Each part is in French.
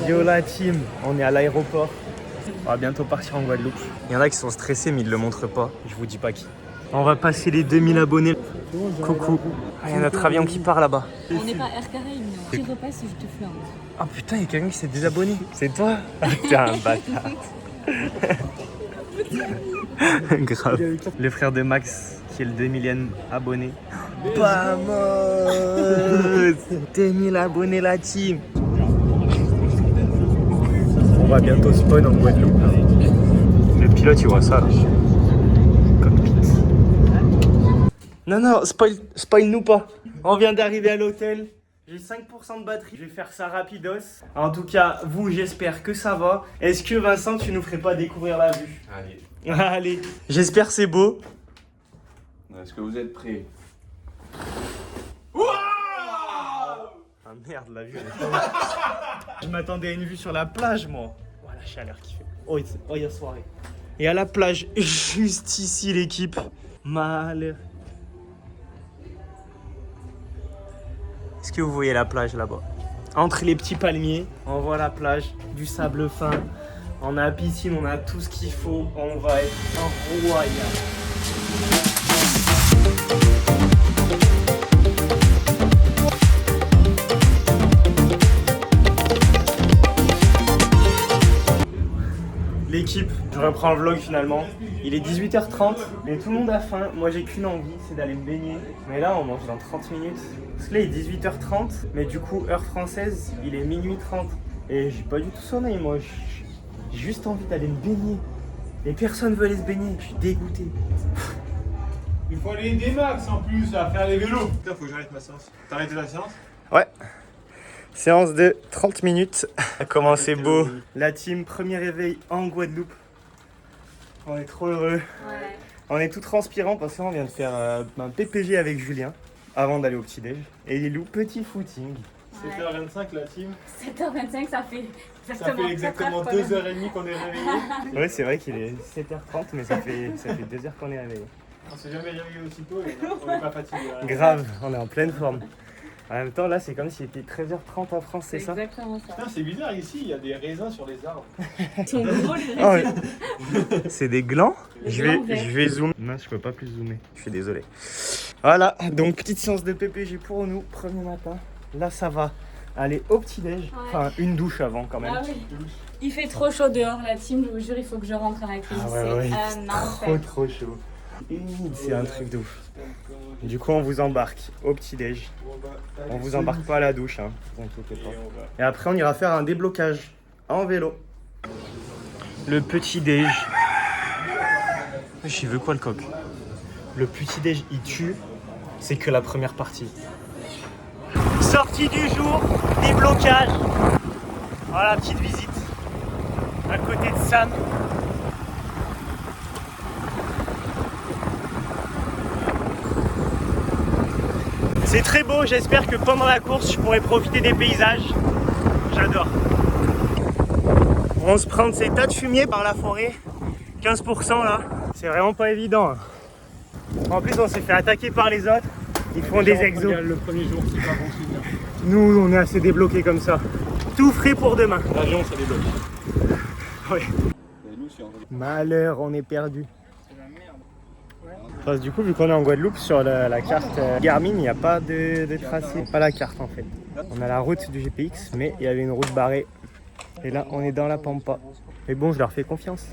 Yo la team, on est à l'aéroport. On va bientôt partir en Guadeloupe. Il y en a qui sont stressés mais ils le montrent pas. Je vous dis pas qui. On va passer les 2000 abonnés. Coucou. Ah, il y a notre avion qui part là-bas. On n'est pas Air Caraïbes, non. Si je repasse, je te flingue. Ah putain, il y a quelqu'un qui s'est désabonné. C'est toi? Ah, t'es un bâtard. Grave. Le frère de Max qui est le 2000e abonné. Vamos! 2000 abonnés la team. On va bientôt spawn en Guadeloupe. Le pilote il voit ça là. Cockpit. Non, spoil nous pas. On vient d'arriver à l'hôtel. J'ai 5% de batterie. Je vais faire ça rapidos. En tout cas, vous, j'espère que ça va. Est-ce que Vincent, tu nous ferais pas découvrir la vue? Allez. Allez. J'espère c'est beau. Est-ce que vous êtes prêts? Ah merde, la vue. Je m'attendais à une vue sur la plage, moi. Oh, la chaleur qu'il fait. Oh, il y a soirée. Et à la plage, juste ici, l'équipe. Mal. Est-ce que vous voyez la plage là-bas? Entre les petits palmiers, on voit la plage, du sable fin. On a la piscine, on a tout ce qu'il faut. On va être un royal. L'équipe, je reprends le vlog finalement. Il est 18h30, mais tout le monde a faim. Moi j'ai qu'une envie, c'est d'aller me baigner. Mais là on mange dans 30 minutes. Parce que là il est 18h30, mais du coup heure française, il est minuit 30. Et j'ai pas du tout sommeil moi. J'ai juste envie d'aller me baigner. Et personne veut aller se baigner, je suis dégoûté. Il faut aller aider Max en plus à faire les vélos. Putain, faut que j'arrête ma séance. T'as arrêté la séance? Ouais. Séance de 30 minutes. Comment c'est beau. La team, premier réveil en Guadeloupe. On est trop heureux. Ouais. On est tout transpirant parce qu'on vient de faire un PPG avec Julien avant d'aller au petit-déj. Et Lilou, petit footing. 7h25 la team. 7h25, ça fait Ça fait exactement 2h30 qu'on est réveillés. Ouais, c'est vrai qu'il est 7h30, mais ça fait 2 heures qu'on est réveillé. On s'est jamais réveillé aussitôt et on n'est pas fatigué. Grave, on est en pleine forme. En même temps, là, c'est comme s'il était 13h30 en France, c'est ça? exactement ça. Putain, c'est bizarre ici, il y a des raisins sur les arbres. Ils sont gros, les Oh, raisins. c'est des glands? Des Je glands verts. vais zoomer. Non, je peux pas plus zoomer. Je suis désolé. Voilà, donc petite séance de PPG pour nous, premier matin. Là, ça va aller au petit-déj. Enfin, une douche avant quand même. Ah oui. Il fait trop chaud dehors, la team, je vous jure, il faut que je rentre avec lui. Ah ouais, C'est un enfer. trop chaud. C'est un truc de ouf. Du coup, on vous embarque au petit-déj. On vous embarque pas à la douche, hein, vous inquiétez pas. Et après, on ira faire un déblocage en vélo. Le petit-déj. J'y veux quoi le coq? Le petit-déj, il tue. C'est que la première partie. Sortie du jour, déblocage. Voilà, petite visite. À côté de Sam. C'est très beau, j'espère que pendant la course, je pourrai profiter des paysages. J'adore. On se prend de ces tas de fumier par la forêt. 15% là. C'est vraiment pas évident. Hein. En plus, on s'est fait attaquer par les autres. Ils font des exos. Le premier jour, c'est pas bon souvenir. Nous, on est assez débloqués comme ça. Tout frais pour demain. L'avion, ça débloque. Oui. Et nous, si on... Malheur, on est perdu. Parce que du coup, vu qu'on est en Guadeloupe, sur la carte Garmin, il n'y a pas de tracé. Pas la carte en fait. On a la route du GPX, mais il y avait une route barrée. Et là, on est dans la Pampa. Mais bon, je leur fais confiance.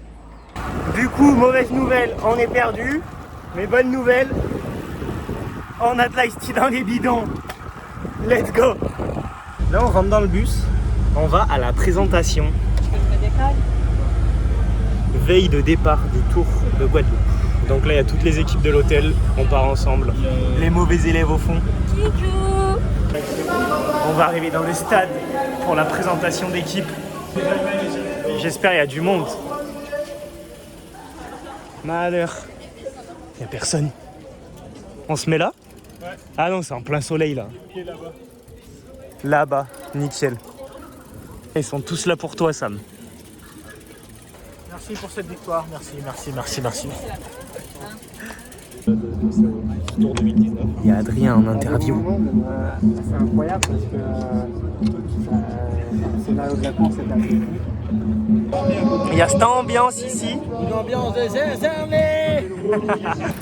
Du coup, mauvaise nouvelle, on est perdu. Mais bonne nouvelle, on a de l'ice tea dans les bidons. Let's go. Là, on rentre dans le bus. On va à la présentation. Veille de départ du Tour de Guadeloupe. Donc là, il y a toutes les équipes de l'hôtel. On part ensemble. Les mauvais élèves au fond. On va arriver dans le stade pour la présentation d'équipe. J'espère qu'il y a du monde. Malheur. Il n'y a personne. On se met là? Ouais. Ah non, c'est en plein soleil là. Qui est là-bas? Là-bas, nickel. Ils sont tous là pour toi, Sam. Merci pour cette victoire. Merci. Tour 2019. Il y a Adrien en interview. C'est incroyable parce que scénario de vacances cette année. Il y a cette ambiance ici. Une ambiance de Saint-Germain.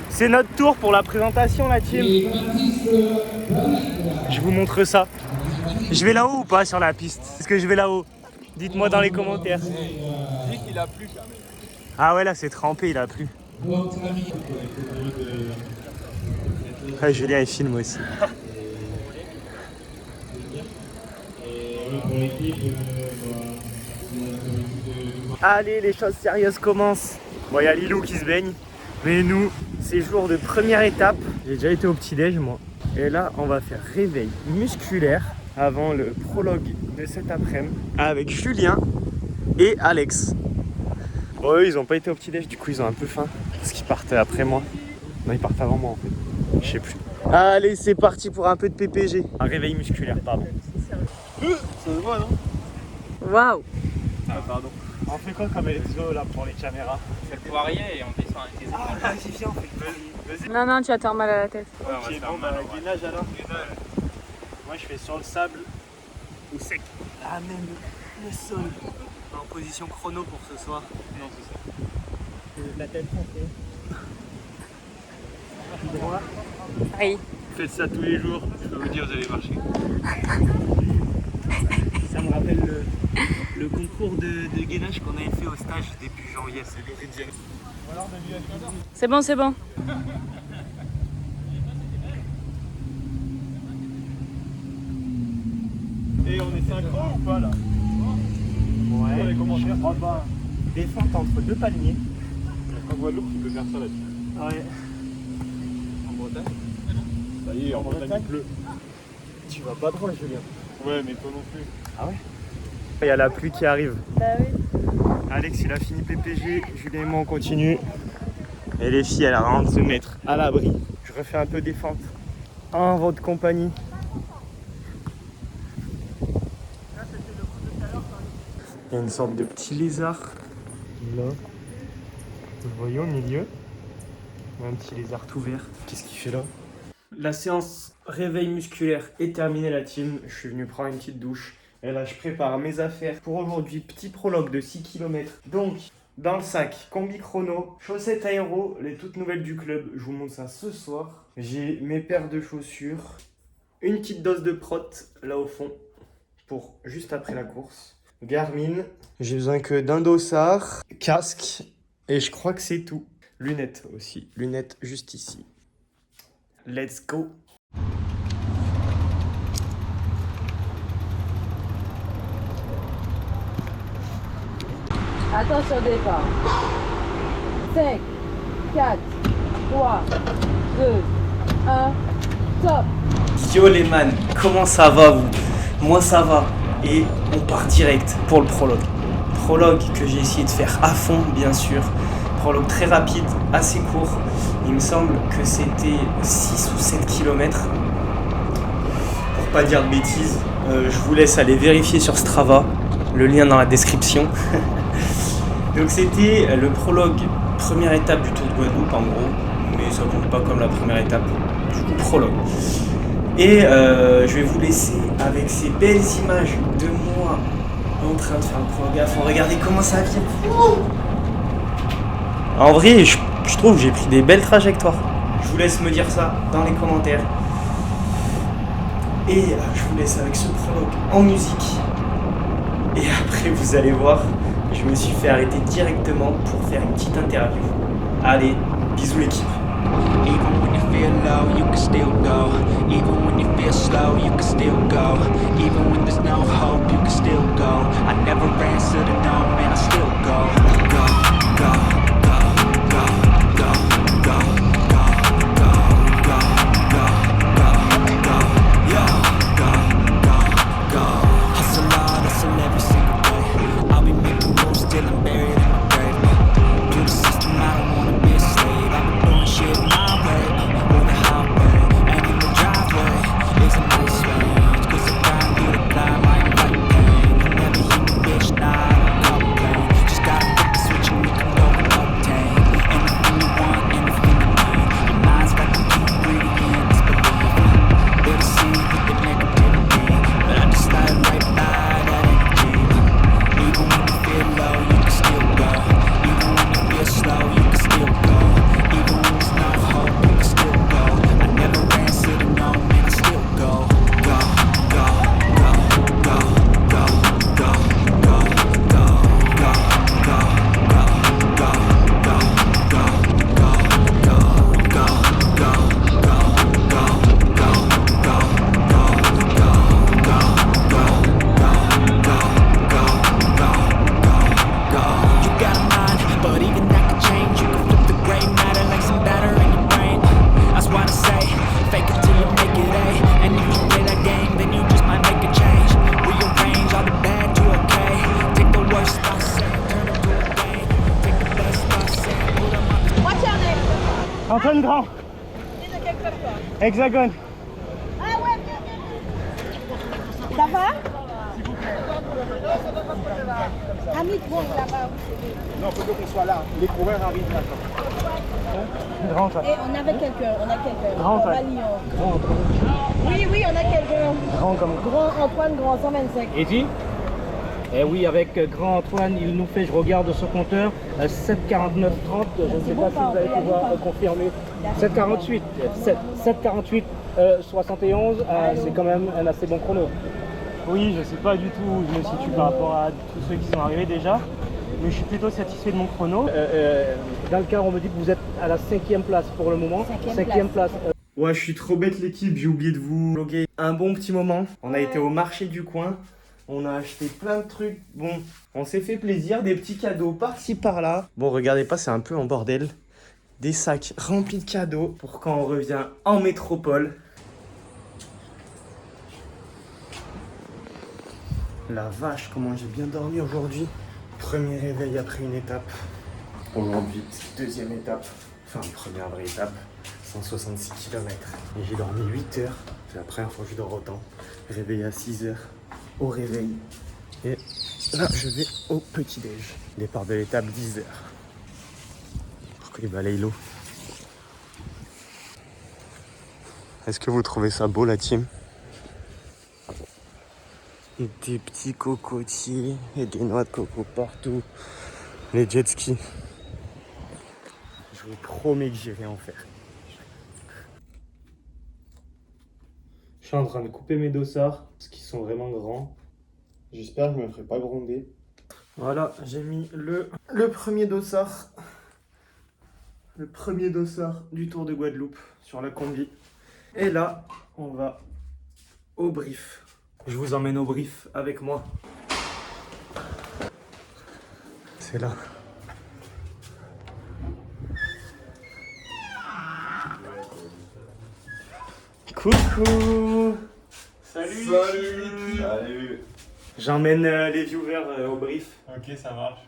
C'est notre tour pour la présentation, la team. Je vous montre ça. Je vais là-haut ou pas sur la piste? Est-ce que je vais là-haut? Dites-moi dans les commentaires. Dis qu'il a plu quand même. Ah ouais, là c'est trempé, il a plu. Ouais, Julien il filme aussi. Allez, les choses sérieuses commencent. Bon, il y a Lilou qui se baigne. Mais nous, c'est jour de première étape. J'ai déjà été au petit-déj, moi. Et là, on va faire réveil musculaire avant le prologue de cet après-midi avec Julien et Alex. Bon, eux, ils n'ont pas été au petit-déj, du coup, ils ont un peu faim. Parce qu'ils partent après moi. Non, ils partent avant moi, en fait. Je sais plus. Allez, c'est parti pour un peu de PPG. Un réveil musculaire, pardon. Ça se voit, non? Waouh. Ah, pardon. On fait quoi comme exo là pour les caméras? On fait le poirier et on descend avec les épaules. Ah, vas-y, viens, on fait le vas-y. Non, non, tu vas te faire mal à la tête. Ouais, on va se faire Bon, mal, bah, en vrai. gainage alors. Moi, je fais sur le sable ou sec. Ah, même le sol. En position chrono pour ce soir. Non, c'est ça. La tête montée. Droit. Oui. Faites ça tous les jours, je peux vous dire, vous allez marcher. Ça me rappelle le concours de gainage qu'on avait fait au stage début janvier. C'est l'origine. C'est bon, c'est bon. Et on est synchro ou pas là? Ouais. les commentaires. Oh, bah, descente entre deux palmiers. En Guadeloupe, tu peux faire ça là-dessus. Ouais. En Bretagne? Ça y est, en Bretagne il pleut. Tu vas pas trop, Julien. Ouais, mais toi non plus. Ah ouais? Il y a la pluie qui arrive. Bah oui. Alex, il a fini PPG. Julien et moi, on continue. Et les filles, elles rentrent de se mettre à l'abri. Je refais un peu des fentes en votre compagnie. Il y a une sorte de petit lézard là. Vous le voyez au milieu. Un petit lézard tout vert. Qu'est-ce qu'il fait là? La séance réveil musculaire est terminée, la team. Je suis venu prendre une petite douche. Et là, je prépare mes affaires pour aujourd'hui. Petit prologue de 6 km. Donc, dans le sac, combi chrono, chaussettes aéro, les toutes nouvelles du club. Je vous montre ça ce soir. J'ai mes paires de chaussures. Une petite dose de prot là au fond pour juste après la course. Garmin. J'ai besoin que d'un dossard, casque et je crois que c'est tout. Lunettes aussi. Lunettes juste ici. Let's go. Attention au départ. 5, 4, 3, 2, 1, top. Yo les man, comment ça va vous? Moi ça va. Et on part direct pour le prologue. Prologue que j'ai essayé de faire à fond bien sûr. Prologue très rapide, assez court. Il me semble que c'était 6 ou 7 km. Pour pas dire de bêtises, je vous laisse aller vérifier sur Strava. Le lien dans la description. Donc c'était le prologue, première étape du Tour de Guadeloupe en gros. Mais ça compte pas comme la première étape du coup prologue. Et je vais vous laisser avec ces belles images de moi en train de faire le prologue à fond. Regardez comment ça vient. En vrai, je trouve que j'ai pris des belles trajectoires. Je vous laisse me dire ça dans les commentaires. Et je vous laisse avec ce prologue en musique. Et après, vous allez voir, je me suis fait arrêter directement pour faire une petite interview. Allez, bisous l'équipe. Even when you feel low, you can still go. Even when you feel slow, you can still go. Even when there's no hope, you can still go. I never answer to no, man, I still go. Go, go, go, go, go, go, go, go, go, go, go, go, go, go, go. Hustle hard, hustle every single day. I'll be making moves till I'm buried in my grave. To the system, I don't wanna be a slave. I've been doing shit my way, on the highway, and in the driveway is a nice range. 'Cause I grind through the climb, I invite pain. You never Antoine Grand. Hexagone. Ça va? Ami, bon, là-bas. Non, faut qu'on soit là. Les coureurs arrivent maintenant. Grand Antoine. Et on avait quelqu'un, Grand On va Antoine. Lyon. Grand Antoine. Oui, on a quelqu'un. Grand comme Grand Antoine, grand 125. Et dit Eh oui, avec Grand Antoine, il nous fait, je regarde son compteur, 7,49,30. Je ne sais pas si vous allez pouvoir confirmer. 7,48. 7,48, 71. C'est quand même un assez bon chrono. Oui, je sais pas du tout où je me situe par rapport à tous ceux qui sont arrivés déjà. Mais je suis plutôt satisfait de mon chrono. Dans le cas, on me dit que vous êtes à la 5e place pour le moment. 5e place. Ouais, je suis trop bête l'équipe, j'ai oublié de vous vlogger un bon petit moment. On a été au marché du coin, on a acheté plein de trucs. Bon, on s'est fait plaisir, des petits cadeaux par-ci par-là. Bon, regardez pas, c'est un peu en bordel. Des sacs remplis de cadeaux pour quand on revient en métropole. La vache, comment j'ai bien dormi aujourd'hui. Premier réveil après une étape. Aujourd'hui, deuxième étape. Enfin, première vraie étape. 166 km. Et j'ai dormi 8 heures. C'est la première fois que je dors autant. Réveillé à 6 heures. Au réveil. Et là, je vais au petit-déj. Départ de l'étape 10 heures. Pour que les balaye l'eau. Est-ce que vous trouvez ça beau, la team? Et des petits cocotiers et des noix de coco partout. Les jet skis. Je vous promets que j'irai en faire. Je suis en train de couper mes dossards parce qu'ils sont vraiment grands. J'espère que je me ferai pas gronder. Voilà, j'ai mis le premier dossard. Le premier dossard du Tour de Guadeloupe sur la combi. Et là, on va au brief. Je vous emmène au brief avec moi. C'est là. Coucou. Salut. J'emmène les viewers au brief. Ok, ça marche.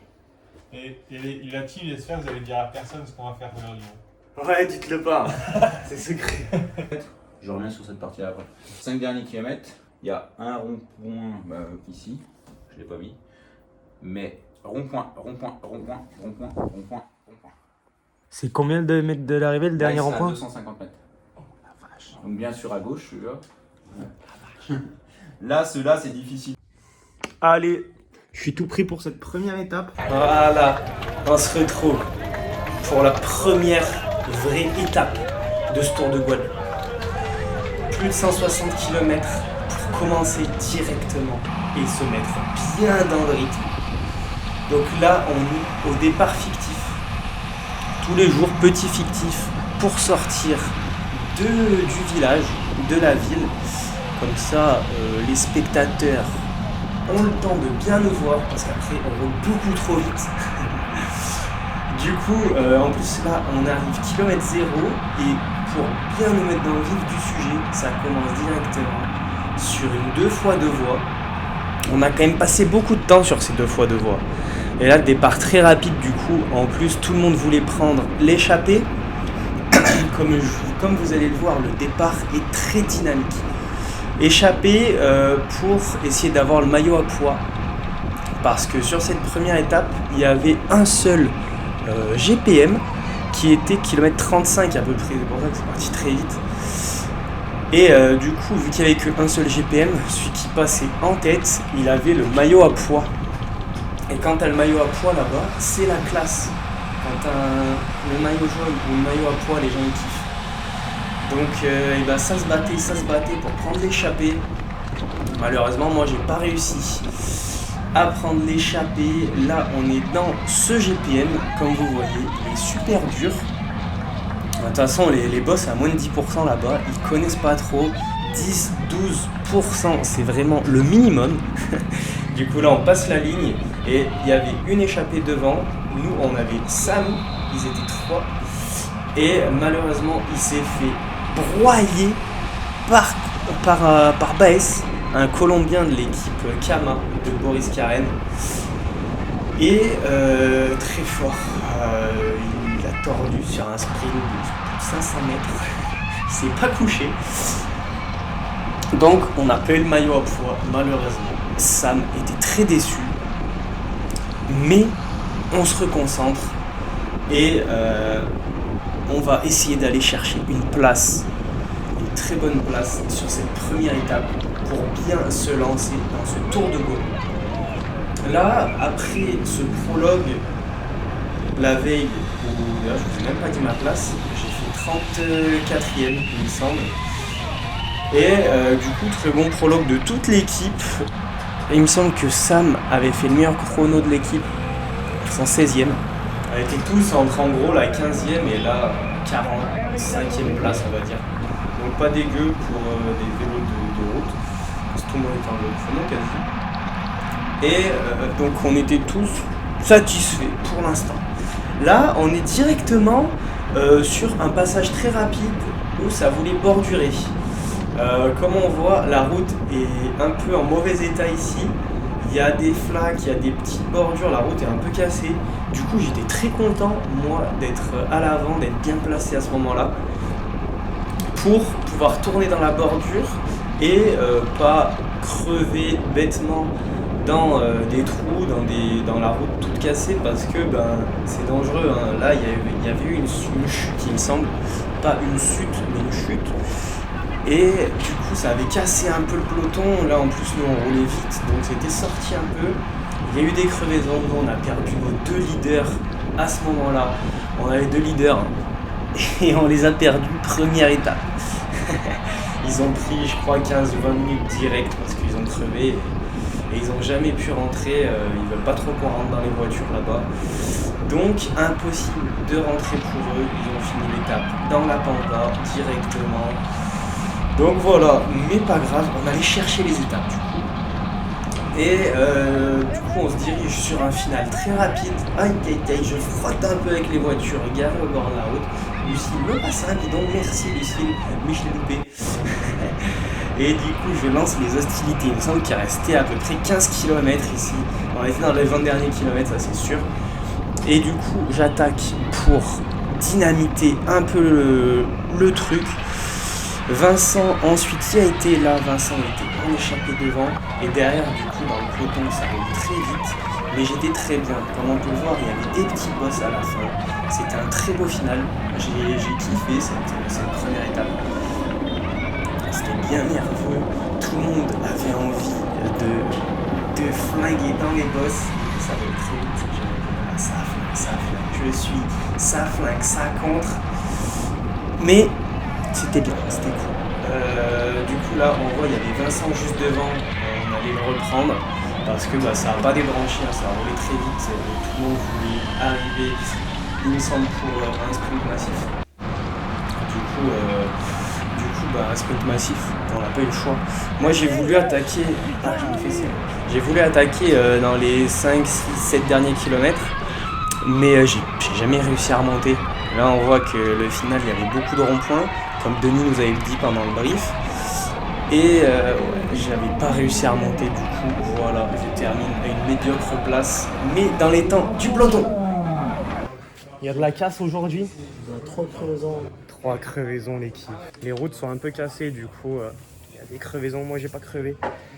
Et la team, j'espère que vous allez dire à personne ce qu'on va faire aujourd'hui. Ouais, dites-le pas. C'est secret. Je reviens sur cette partie-là après. 5 derniers kilomètres, il y a un rond-point ici, je l'ai pas mis. Mais rond-point. C'est combien de mètres de l'arrivée, le dernier rond-point? 250 mètres. Oh la vache. Donc bien sûr à gauche, celui-là. Là, ceux-là, c'est difficile. Allez, je suis tout pris pour cette première étape. Voilà, on se retrouve pour la première vraie étape de ce Tour de Guadeloupe. Plus de 160 km pour commencer directement et se mettre bien dans le rythme. Donc là, on est au départ fictif. Tous les jours, petit fictif pour sortir du village, de la ville. Comme ça, les spectateurs ont le temps de bien nous voir parce qu'après, on roule beaucoup trop vite. Du coup, en plus là, on arrive kilomètre 0 et pour bien nous mettre dans le vif du sujet, ça commence directement sur une 2 fois 2 voies. On a quand même passé beaucoup de temps sur ces 2 fois 2 voies. Et là, le départ très rapide du coup. En plus, tout le monde voulait prendre l'échappée. Comme vous allez le voir, le départ est très dynamique. Échappée pour essayer d'avoir le maillot à poids. Parce que sur cette première étape, il y avait un seul GPM qui était kilomètre 35 à peu près, c'est pour ça que c'est parti très vite. Et du coup, vu qu'il n'y avait qu'un seul GPM, celui qui passait en tête, il avait le maillot à poids. Et quand tu as le maillot à poids là-bas, c'est la classe. Quand tu as le maillot jaune ou le maillot à poids, les gens ils kiffent. Donc et ça se battait pour prendre l'échappée. Malheureusement, moi j'ai pas réussi à prendre l'échappée. Là, on est dans ce GPM, comme vous voyez, il est super dur. De toute façon, les boss à moins de 10% là-bas, ils connaissent pas trop. 10-12%, c'est vraiment le minimum. Du coup, là, on passe la ligne et il y avait une échappée devant. Nous, on avait Sam, ils étaient 3. Et malheureusement, il s'est fait broyer par Baez, un Colombien de l'équipe Kama de Boris Karen. Et très fort, il a tordu sur un sprint de 500 mètres. Il s'est pas couché. Donc on n'a pas eu le maillot à poids, malheureusement. Sam était très déçu. Mais on se reconcentre et on va essayer d'aller chercher une place, une très bonne place sur cette première étape pour bien se lancer dans ce tour de Gaume. Là, après ce prologue, la veille, où là, je ne vous ai même pas dit ma place, j'ai fait 34e il me semble. Et du coup, très bon prologue de toute l'équipe. Et il me semble que Sam avait fait le meilleur chrono de l'équipe, son 16e. On était tous entre en gros la 15e et la 45e place, on va dire. Donc pas dégueu pour des vélos de route. Parce que tout le monde était en vélo chrono quasi. Et donc on était tous satisfaits pour l'instant. Là, on est directement sur un passage très rapide où ça voulait bordurer. Comme on voit, la route est un peu en mauvais état ici. Il y a des flaques, il y a des petites bordures, la route est un peu cassée. Du coup, j'étais très content, moi, d'être à l'avant, d'être bien placé à ce moment-là, pour pouvoir tourner dans la bordure et pas crever bêtement dans des trous, dans la route toute cassée, parce que c'est dangereux. Hein. Là, il y avait eu une chute, il me semble, pas une chute, mais une chute. Et du coup ça avait cassé un peu le peloton, là en plus nous on roulait vite donc c'était sorti un peu. Il y a eu des crevaisons, nous on a perdu nos 2 leaders à ce moment-là. On avait 2 leaders et on les a perdus première étape. Ils ont pris je crois 15-20 minutes direct parce qu'ils ont crevé et ils n'ont jamais pu rentrer, ils veulent pas trop qu'on rentre dans les voitures là-bas. Donc impossible de rentrer pour eux, ils ont fini l'étape dans la pampa directement. Donc voilà, mais pas grave, on allait chercher les étapes du coup. Et du coup on se dirige sur un final très rapide. Aïe aïe aïe, je frotte un peu avec les voitures garées au bord de la route. Lucille me passe un bidon, merci Lucille, mais je l'ai loupé. Et du coup je lance les hostilités, il me semble qu'il restait à peu près 15 km ici. On était dans les 20 derniers kilomètres, ça c'est sûr. Et du coup j'attaque pour dynamiter un peu le truc. Vincent ensuite y a été là, Vincent était en échappé devant et derrière du coup dans le peloton ça roule très vite mais j'étais très bien, comme on peut le voir il y avait des petits boss à la fin, c'était un très beau final, j'ai kiffé cette première étape, c'était bien nerveux, tout le monde avait envie de flinguer dans les boss, ça roule très vite, ça flingue, je suis ça flingue, ça contre, mais c'était bien, c'était cool. Du coup là on voit il y avait Vincent juste devant, on allait le reprendre parce que ça n'a pas débranché, ça a roulé très vite, tout le monde voulait arriver, il me semble pour un sprint massif. Du coup un sprint massif, on n'a pas eu le choix. Moi j'ai voulu attaquer, j'ai voulu attaquer dans les 5, 6, 7 derniers kilomètres, mais j'ai jamais réussi à remonter. Là on voit que le final il y avait beaucoup de ronds-points, comme Denis nous avait dit pendant le brief. Et j'avais pas réussi à remonter, du coup voilà, je termine à une médiocre place, mais dans les temps du peloton. Il y a de la casse aujourd'hui. Il y a 3 crevaisons. 3 crevaisons l'équipe. Les routes sont un peu cassées, du coup il y a des crevaisons, moi j'ai pas crevé.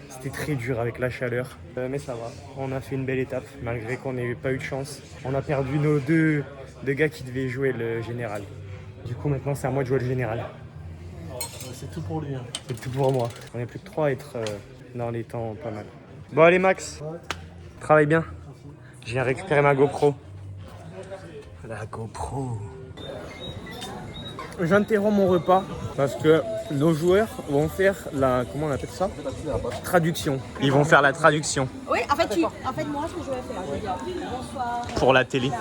C'était très dur avec la chaleur, mais ça va. On a fait une belle étape, malgré qu'on n'ait pas eu de chance. On a perdu nos deux gars qui devaient jouer le général. Du coup maintenant c'est à moi de jouer le général. C'est tout pour lui. Hein. C'est tout pour moi. On est plus que 3 à être dans les temps pas mal. Bon allez Max, travaille bien. Je viens récupérer ma GoPro. La GoPro. J'interromps mon repas parce que nos joueurs vont faire la, comment on appelle ça ? Traduction. Ils vont faire la traduction. Oui, en fait moi ce que je vais faire, je vais dire bonsoir. Pour la télé.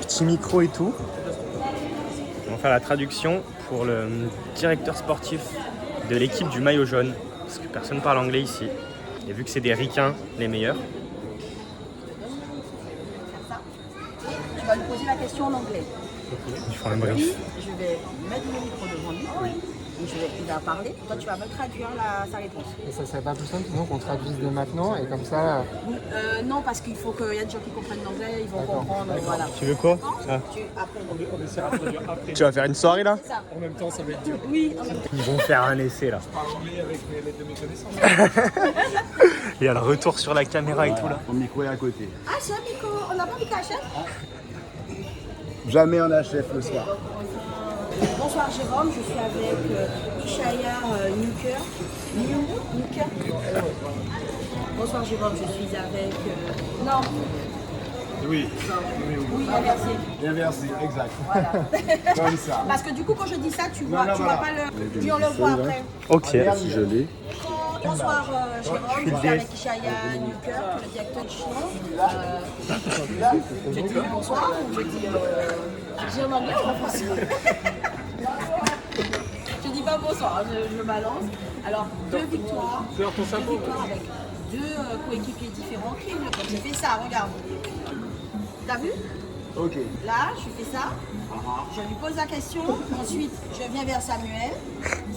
Petit micro et tout. On va faire la traduction pour le directeur sportif de l'équipe du maillot jaune. Parce que personne parle anglais ici. Et vu que c'est des ricains, les meilleurs. Tu vas lui poser la question en anglais. Ils font un brief. Puis, je vais mettre mon micro devant lui. il va parler, toi tu vas me traduire sa réponse. Et ça serait pas plus simple sinon qu'on traduise dès maintenant et comme ça. Non, parce qu'il faut qu'il y a des gens qui comprennent l'anglais, ils vont comprendre. Voilà. Tu veux quoi On essaiera de traduire après. Tu vas faire une soirée là? En même temps, ça va être dur. Oui, en même temps. Ils vont faire un essai là. Je parle anglais avec l'aide de mes connaissances. Il y a le retour sur la caméra et tout là. Mon micro est à côté. Ah, chef, on n'a pas mis ta chef? Jamais on achève le soir. Bonsoir Jérôme, je suis avec Ishaya Nuker. Bonsoir Jérôme, je suis avec... Non. Oui. Oui, inversé. Inversé, exact. Voilà. Comme ça. Parce que du coup, quand je dis ça, tu vois, non, tu voilà. vois pas le... Puis on le voit après. Ok. Si je l'ai. Bonsoir Jérôme, je suis avec Ishaya Nuker, le directeur de Chine. Je dis bonsoir ou je dis en anglais ou en français? Je dis pas bonsoir, je balance. Alors, deux victoires avec deux coéquipiers différents. Comme j'ai fait ça, regarde. T'as vu? Ok. Là, je fais ça. Je lui pose la question. Ensuite, je viens vers Samuel.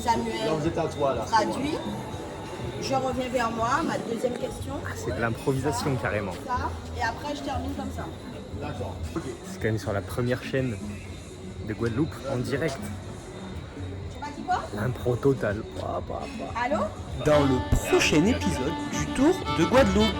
Samuel Là, vous êtes à toi là. traduit. Je reviens vers moi, ma deuxième question. C'est de l'improvisation carrément. Ça. Et après, je termine comme ça. D'accord. Ok. C'est quand même sur la première chaîne de Guadeloupe en direct. Tu m'as dit quoi? L'impro total. Allô? Dans le prochain épisode du Tour de Guadeloupe.